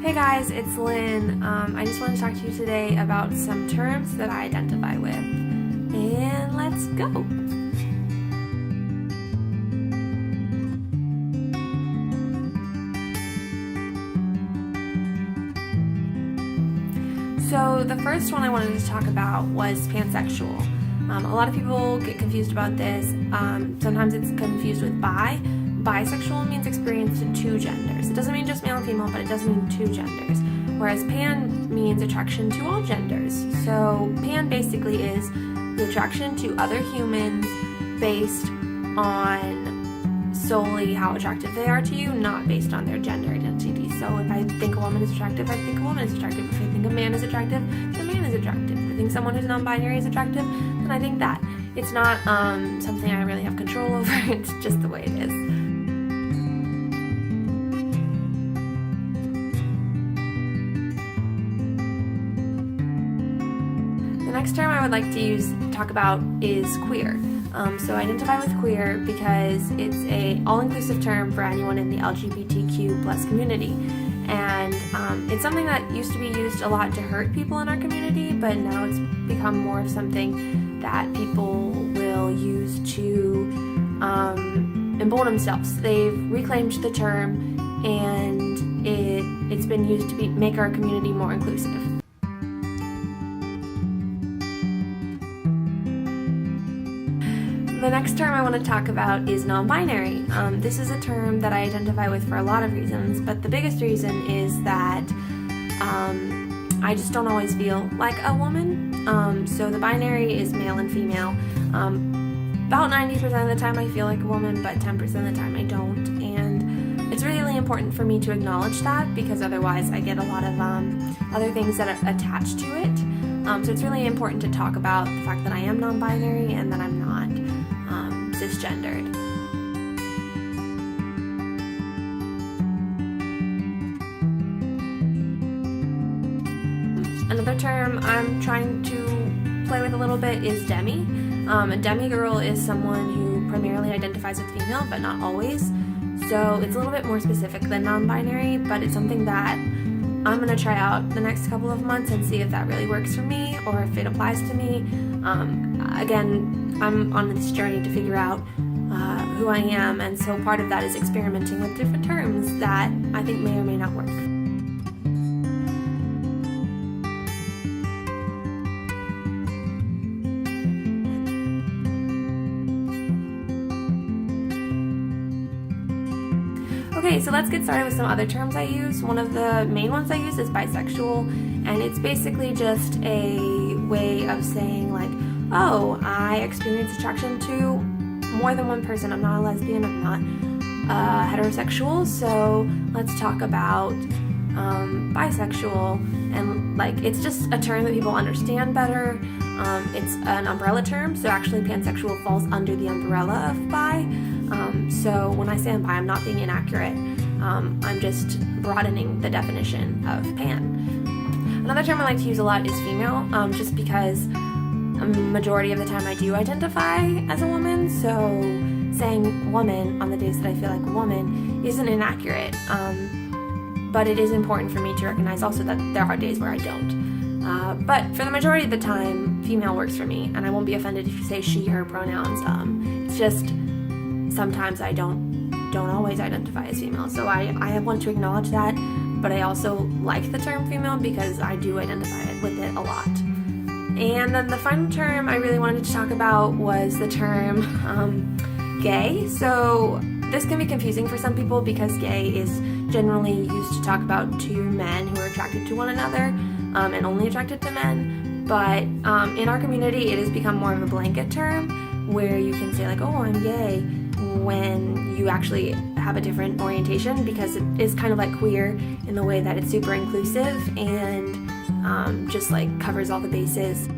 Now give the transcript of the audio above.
Hey guys, it's Lynn. I just wanted to talk to you today about some terms that I identify with. And let's go! So the first one I wanted to talk about was pansexual. A lot of people get confused about this. Sometimes it's confused with bi. Bisexual means experience to two genders. It doesn't mean just male and female, but it does mean two genders. Whereas pan means attraction to all genders. So pan basically is the attraction to other humans based on solely how attractive they are to you, not based on their gender identity. So if I think a woman is attractive, I think a woman is attractive. If I think a man is attractive, then a man is attractive. If I think someone who's non-binary is attractive, then I think that. It's not something I really have control over, it's just the way it is. The next term I would like to talk about is queer. So I identify with queer because it's a all-inclusive term for anyone in the LGBTQ plus community. And it's something that used to be used a lot to hurt people in our community, but now it's become more of something that people will use to embolden themselves. They've reclaimed the term, and it's been used to make our community more inclusive. The next term I want to talk about is non-binary. This is a term that I identify with for a lot of reasons, but the biggest reason is that I just don't always feel like a woman. So the binary is male and female. About 90% of the time I feel like a woman, but 10% of the time I don't. And it's really important for me to acknowledge that, because otherwise I get a lot of other things that are attached to it. So it's really important to talk about the fact that I am non-binary and that I'm not cisgendered. Another term I'm trying to play with a little bit is demi. A demi-girl is someone who primarily identifies with female, but not always. So it's a little bit more specific than non-binary, but it's something that I'm going to try out the next couple of months and see if that really works for me or if it applies to me. Again, I'm on this journey to figure out who I am, and so part of that is experimenting with different terms that I think may or may not work. Okay, so let's get started with some other terms I use. One of the main ones I use is bisexual, and it's basically just a way of saying like, oh, I experience attraction to more than one person. I'm not a lesbian, I'm not heterosexual, so let's talk about bisexual. And like, it's just a term that people understand better. It's an umbrella term, so actually pansexual falls under the umbrella of bi. So when I say I'm bi, I'm not being inaccurate. I'm just broadening the definition of pan. Another term I like to use a lot is female, just because a majority of the time I do identify as a woman, so saying woman on the days that I feel like a woman isn't inaccurate. But it is important for me to recognize also that there are days where I don't. But for the majority of the time, female works for me, and I won't be offended if you say she, her pronouns. It's just sometimes I don't always identify as female, so I want to acknowledge that, but I also like the term female because I do identify with it a lot. And then the final term I really wanted to talk about was the term gay. So this can be confusing for some people because gay is generally used to talk about two men who are attracted to one another and only attracted to men. But in our community, it has become more of a blanket term where you can say like, oh, I'm gay, when you actually have a different orientation, because it is kind of like queer in the way that it's super inclusive and just like covers all the bases.